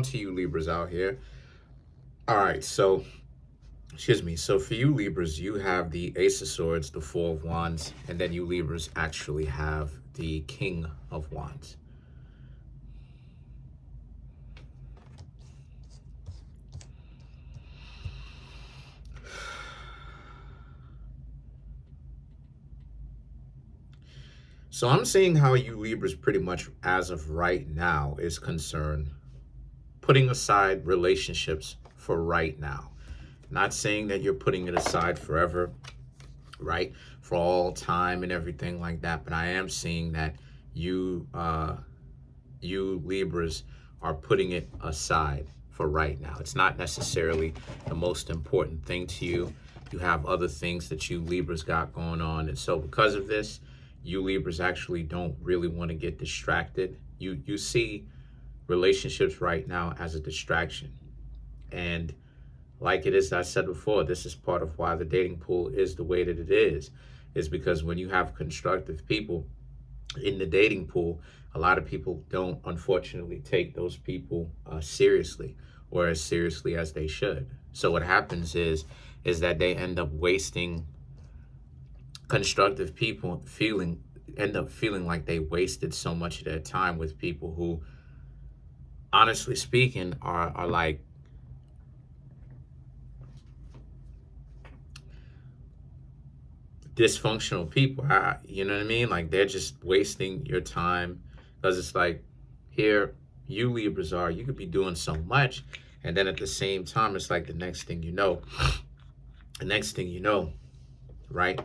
To you Libras out here. All right, so excuse me. So for you Libras, you have the Ace of Swords, the Four of Wands, and then you Libras actually have the King of Wands. So I'm seeing how you Libras pretty much as of right now is concerned, putting aside relationships for right now. Not saying that you're putting it aside forever, right? For all time and everything like that. But I am seeing that you Libras are putting it aside for right now. It's not necessarily the most important thing to you. You have other things that you Libras got going on. And so because of this, you Libras actually don't really want to get distracted. You see relationships right now as a distraction. And like it is, I said before, this is part of why the dating pool is the way that it is because when you have constructive people in the dating pool, a lot of people don't unfortunately take those people seriously, or as seriously as they should. So what happens is that they end up wasting constructive people, end up feeling like they wasted so much of their time with people who, honestly speaking, are like dysfunctional people. You know what I mean? Like they're just wasting your time, because it's like, here you Libras are, you could be doing so much, and then at the same time, it's like the next thing you know, right?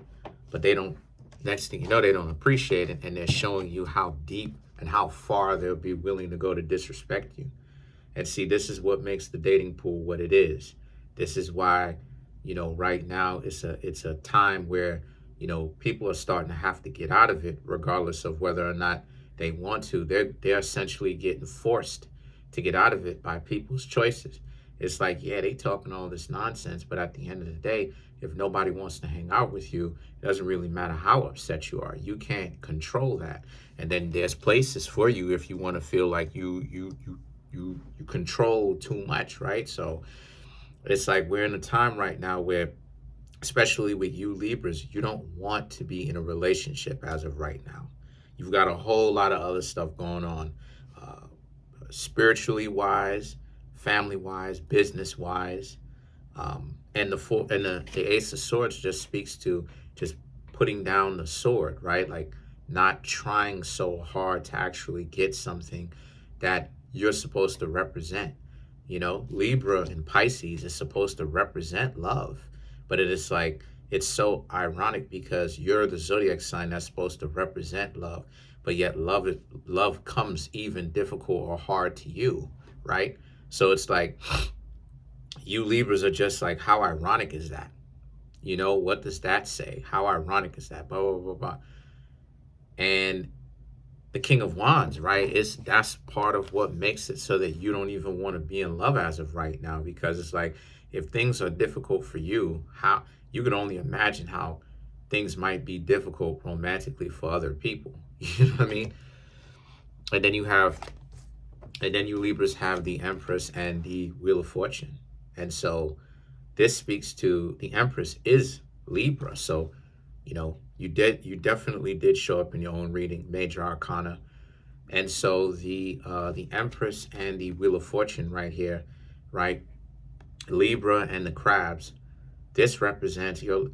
But they don't. Next thing you know, they don't appreciate it, and they're showing you how deep and how far they'll be willing to go to disrespect you. And see, this is what makes the dating pool what it is. This is why, right now it's a time where, people are starting to have to get out of it, regardless of whether or not they want to. They're essentially getting forced to get out of it by people's choices. It's like, yeah, they talking all this nonsense, but at the end of the day, if nobody wants to hang out with you, it doesn't really matter how upset you are. You can't control that. And then there's places for you if you want to feel like you control too much, right? So it's like we're in a time right now where, especially with you Libras, you don't want to be in a relationship as of right now. You've got a whole lot of other stuff going on, spiritually wise, family wise, business wise, and the Ace of Swords just speaks to just putting down the sword, right? Like not trying so hard to actually get something that you're supposed to represent. Libra and Pisces is supposed to represent love, but it is like, it's so ironic because you're the zodiac sign that's supposed to represent love, but yet love comes even difficult or hard to you, right? So it's like you Libras are just like, how ironic is that? What does that say? How ironic is that? Blah, blah, blah, blah. And the King of Wands, right? That's part of what makes it so that you don't even want to be in love as of right now, because it's like, if things are difficult for you, how you can only imagine how things might be difficult romantically for other people. You know what I mean? And then you Libras have the Empress and the Wheel of Fortune. And so this speaks to, the Empress is Libra. So, you definitely did show up in your own reading, Major Arcana. And so the Empress and the Wheel of Fortune right here, right? Libra and the Crabs, this represents you,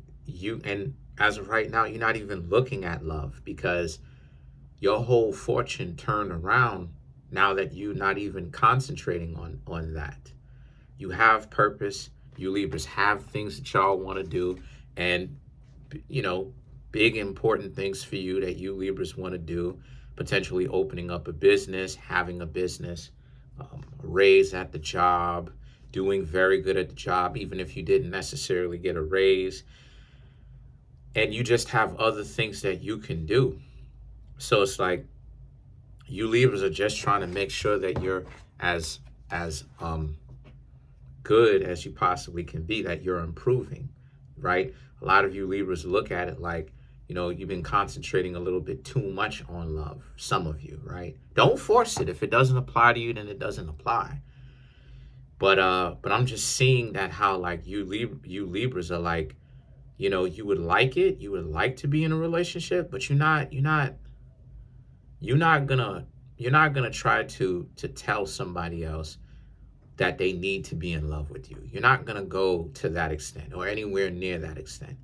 and as of right now, you're not even looking at love, because your whole fortune turned around now that you're not even concentrating on that. You have purpose. You Libras have things that y'all want to do, and big important things for you that you Libras want to do, potentially opening up a business, having a business, a raise at the job, doing very good at the job, even if you didn't necessarily get a raise, and you just have other things that you can do. So it's like you Libras are just trying to make sure that you're as good as you possibly can be, that you're improving, right? A lot of you Libras look at it like, you've been concentrating a little bit too much on love. Some of you, right? Don't force it. If it doesn't apply to you, then it doesn't apply. But I'm just seeing that how like you Libras are like, you would like it, you would like to be in a relationship, but you're not gonna you're not gonna try to tell somebody else that they need to be in love with you. You're not gonna go to that extent or anywhere near that extent.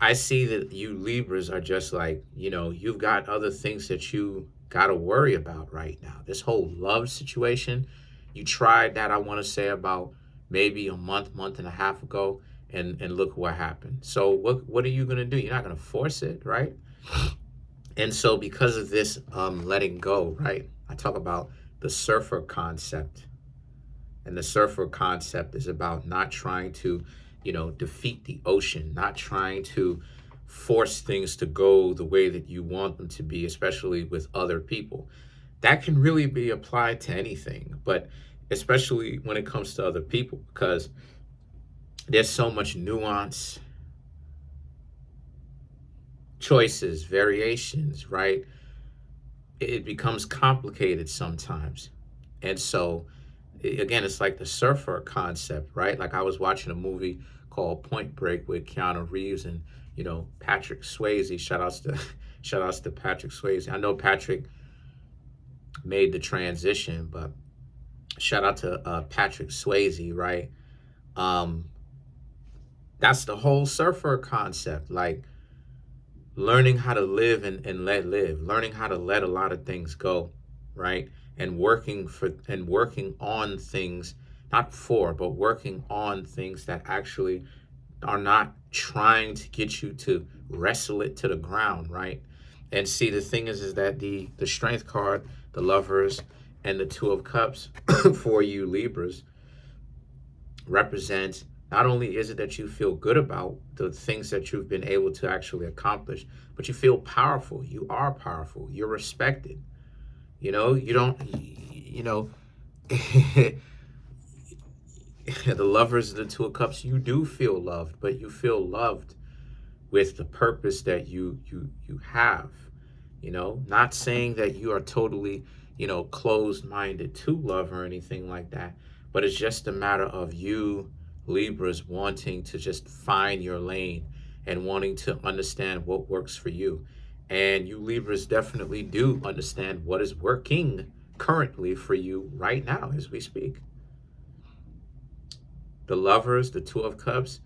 I see that you Libras are just like, you've got other things that you got to worry about right now. This whole love situation, you tried that, I want to say, about maybe a month and a half ago, and look what happened. So what are you going to do? You're not going to force it, right? And so because of this letting go, right? I talk about the surfer concept. And the surfer concept is about not trying to, defeat the ocean, not trying to force things to go the way that you want them to be, especially with other people. That can really be applied to anything, but especially when it comes to other people, because there's so much nuance, choices, variations, right? It becomes complicated sometimes. And so, again, it's like the surfer concept, right? Like I was watching a movie called Point Break with Keanu Reeves and, Patrick Swayze. Shout outs to Patrick Swayze. I know Patrick made the transition, but shout out to Patrick Swayze, right? Um, that's the whole surfer concept, like learning how to live and let live, learning how to let a lot of things go, right? And working on things, not for, but working on things that actually are not trying to get you to wrestle it to the ground, right? And see, the thing is that the strength card, the lovers, and the two of cups for you Libras represents, not only is it that you feel good about the things that you've been able to actually accomplish, but you feel powerful. You are powerful. You're respected. You don't, the lovers of the two of cups, you do feel loved, but you feel loved with the purpose that you have. Not saying that you are totally, closed-minded to love or anything like that, but it's just a matter of you Libras wanting to just find your lane and wanting to understand what works for you. And you Libras definitely do understand what is working currently for you right now as we speak. The lovers, the two of cups,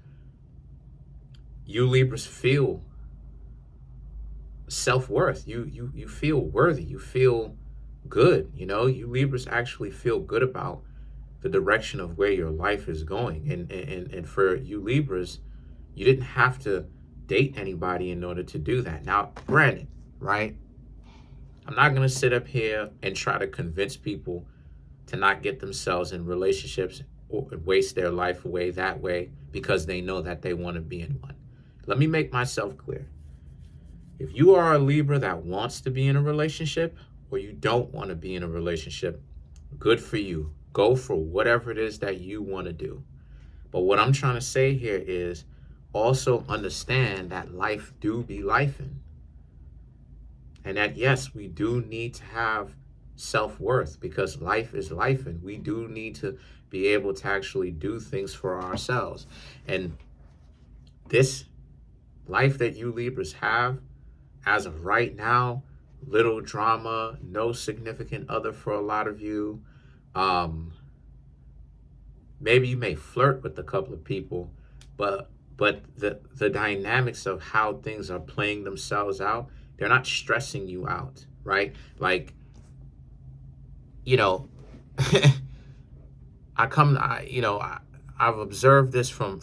you Libras feel self-worth. You feel worthy. You feel good. You Libras actually feel good about the direction of where your life is going. And for you Libras, you didn't have to date anybody in order to do that. Now, granted, right? I'm not going to sit up here and try to convince people to not get themselves in relationships or waste their life away that way because they know that they want to be in one. Let me make myself clear. If you are a Libra that wants to be in a relationship or you don't want to be in a relationship, good for you. Go for whatever it is that you want to do. But what I'm trying to say here is also understand that life do be lifing. And that, yes, we do need to have self-worth because life is life, and we do need to be able to actually do things for ourselves. And this life that you Libras have, as of right now, little drama, no significant other for a lot of you. Maybe you may flirt with a couple of people, but the dynamics of how things are playing themselves out, they're not stressing you out, right? Like, you know, I've observed this from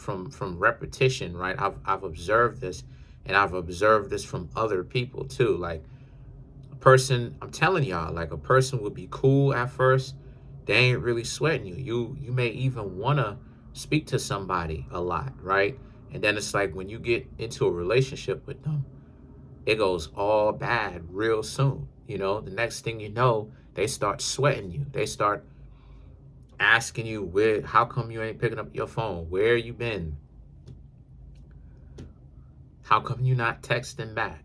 repetition, right? I've observed this, and I've observed this from other people too. Like a person, I'm telling y'all, like a person would be cool at first, they ain't really sweating you. You may even wanna speak to somebody a lot, right? And then it's like when you get into a relationship with them, it goes all bad real soon. The next thing you know, they start sweating you. They start asking you, how come you ain't picking up your phone? Where you been? How come you not texting back?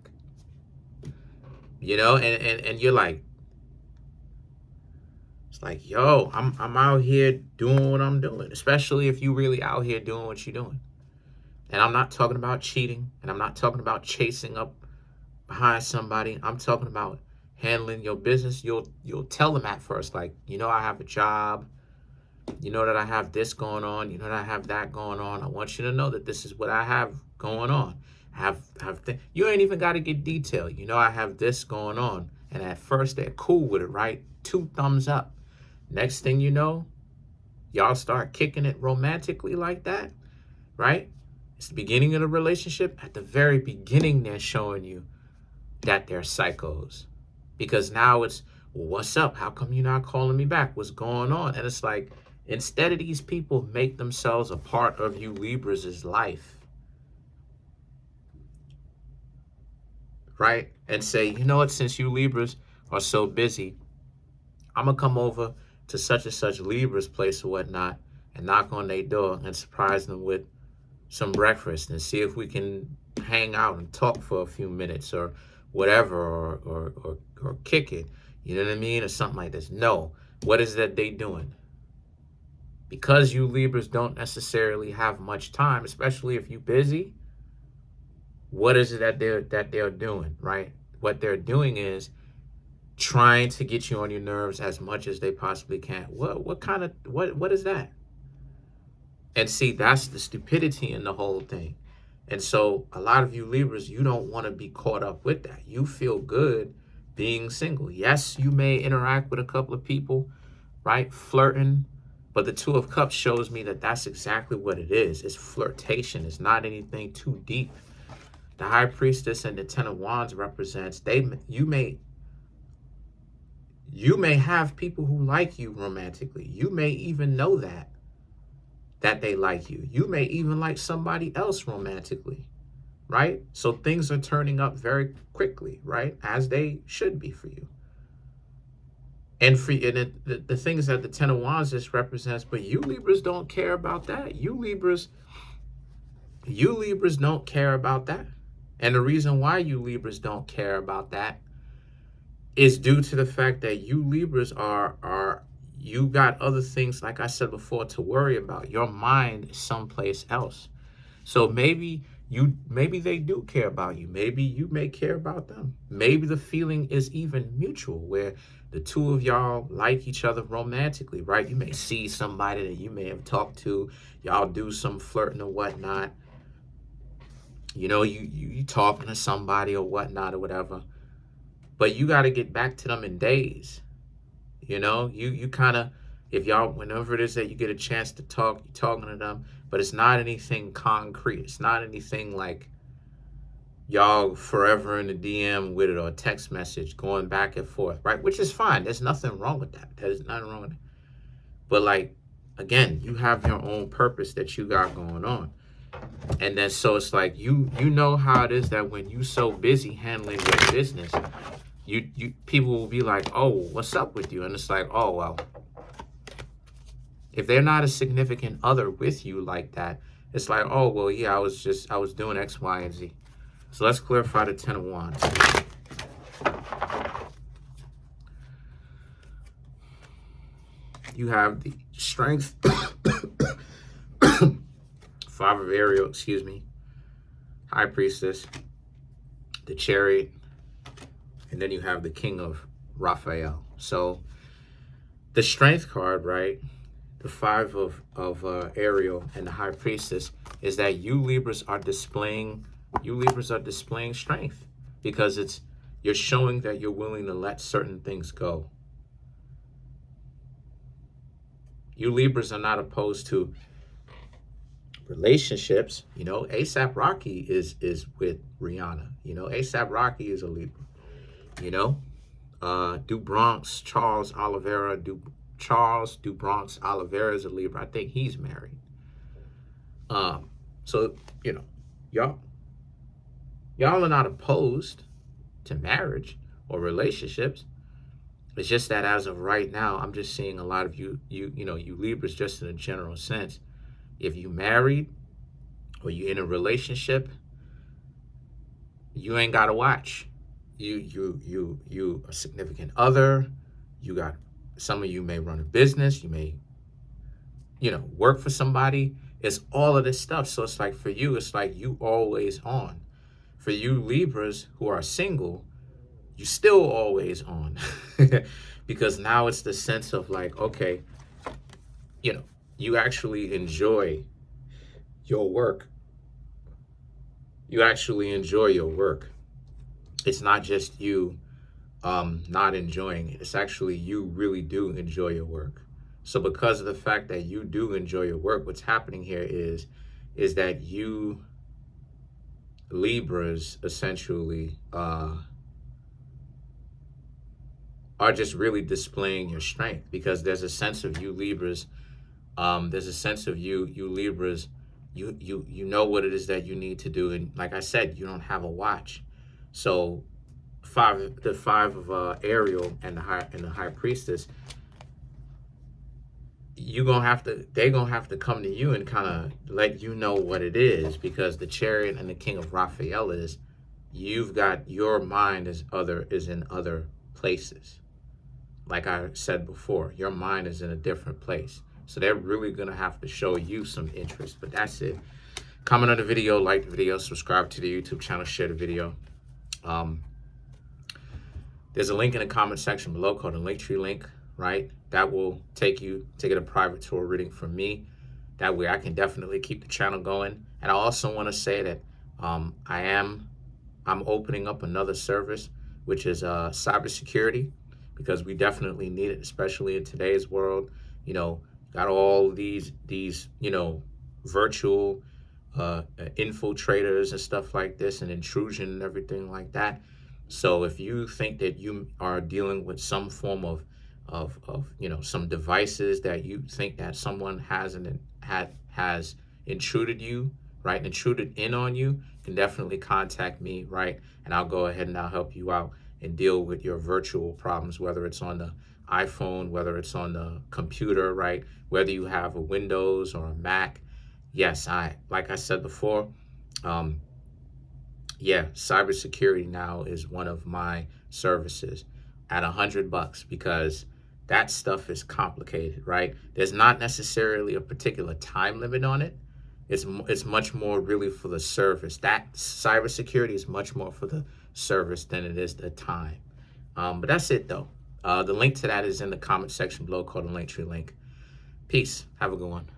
And you're like, It's like, yo, I'm out here doing what I'm doing, especially if you really out here doing what you're doing. And I'm not talking about cheating, and I'm not talking about chasing up behind somebody. I'm talking about handling your business. You'll tell them at first, like, I have a job. You know that I have this going on. You know that I have that going on. I want you to know that this is what I have going on. You ain't even got to get detailed. I have this going on. And at first they're cool with it, right? 2 thumbs up. Next thing you know, y'all start kicking it romantically like that, right? It's the beginning of the relationship. At the very beginning, they're showing you that they're psychos. Because now it's, well, what's up? How come you're not calling me back? What's going on? And it's like, instead of these people make themselves a part of you Libras' life, right? And say, you know what, since you Libras are so busy, I'm going to come over to such and such Libra's place or whatnot and knock on their door and surprise them with some breakfast and see if we can hang out and talk for a few minutes or whatever, or kick it. You know what I mean? Or something like this. No. What is that they doing? Because you Libras don't necessarily have much time, especially if you're busy, what is it that they're doing, right? What they're doing is trying to get you on your nerves as much as they possibly can. What is that? And see, that's the stupidity in the whole thing. And so a lot of you Libras, you don't want to be caught up with that. You feel good being single. Yes, you may interact with a couple of people, right? Flirting. But the 2 of Cups shows me that that's exactly what it is. It's flirtation. It's not anything too deep. The High Priestess and the 10 of Wands represents you may have people who like you romantically. You may even know that they like you. You may even like somebody else romantically, right? So things are turning up very quickly, right? As they should be for you. And the things that the 10 of Wands just represents, but you Libras don't care about that. You Libras don't care about that. And the reason why you Libras don't care about that is due to the fact that you Libras you got other things, like I said before, to worry about. Your mind is someplace else. So maybe they do care about you. Maybe you may care about them. Maybe the feeling is even mutual, where the 2 of y'all like each other romantically, right? You may see somebody that you may have talked to. Y'all do some flirting or whatnot. You talking to somebody or whatnot or whatever. But you got to get back to them in days. You kind of, whenever it is that you get a chance to talk, you're talking to them, but it's not anything concrete. It's not anything like y'all forever in the DM with it or a text message going back and forth, right? Which is fine. There's nothing wrong with that. There's nothing wrong with it. But like, again, you have your own purpose that you got going on. And then so it's like, you know how it is that when you so busy handling your business, you people will be like, oh, what's up with you? And it's like, oh, well, if they're not a significant other with you like that, it's like, oh, well, yeah, I was doing X, Y, and Z. So let's clarify the 10 of Wands. You have the Strength, 5 of Ariel, High Priestess, the Chariot, and then you have the King of Raphael. So the Strength card, right? The 5 of Ariel and the High Priestess is that you Libras are displaying strength, because you're showing that you're willing to let certain things go. You Libras are not opposed to relationships. ASAP Rocky is with Rihanna. ASAP Rocky is a Libra. Du Bronx, Charles Du Bronx Oliveira is a Libra. I think he's married. So, y'all are not opposed to marriage or relationships. It's just that as of right now, I'm just seeing a lot of you Libras, just in a general sense. If you married or you in a relationship, you ain't gotta watch. You a significant other. You got Some of you may run a business. You may, work for somebody. It's all of this stuff. So it's like for you, it's like you always on. For you Libras who are single, you still always on. Because now it's the sense of like, okay, you actually enjoy your work. You actually enjoy your work. It's not just you not enjoying it. It's actually you really do enjoy your work. So because of the fact that you do enjoy your work, what's happening here is that you Libras essentially are just really displaying your strength, because there's a sense of you Libras. There's a sense of you Libras. You know what it is that you need to do, and like I said, you don't have a watch. So the five of Ariel and the high priestess, they're gonna have to come to you and kind of let you know what it is, because the Chariot and the King of Raphael is, you've got your mind is in other places. Like I said before, your mind is in a different place. So they're really gonna have to show you some interest. But that's it. Comment on the video, like the video, subscribe to the YouTube channel, share the video. There's a link in the comment section below called the Linktree link, right? That will take you to get a private tour reading from me. That way I can definitely keep the channel going. And I also want to say that I'm opening up another service, which is cybersecurity, because we definitely need it, especially in today's world. Got all these virtual infiltrators and stuff like this, and intrusion and everything like that. So if you think that you are dealing with some form of some devices that you think that someone has intruded you, right, intruded in on you, can definitely contact me, right, and I'll go ahead and I'll help you out and deal with your virtual problems, whether it's on the iPhone, whether it's on the computer, right, whether you have a Windows or a Mac. Yes, like I said before, cybersecurity now is one of my services at $100, because that stuff is complicated, right? There's not necessarily a particular time limit on it. It's much more really for the service. That cybersecurity is much more for the service than it is the time. But that's it though. The link to that is in the comment section below called the Linktree link. Peace. Have a good one.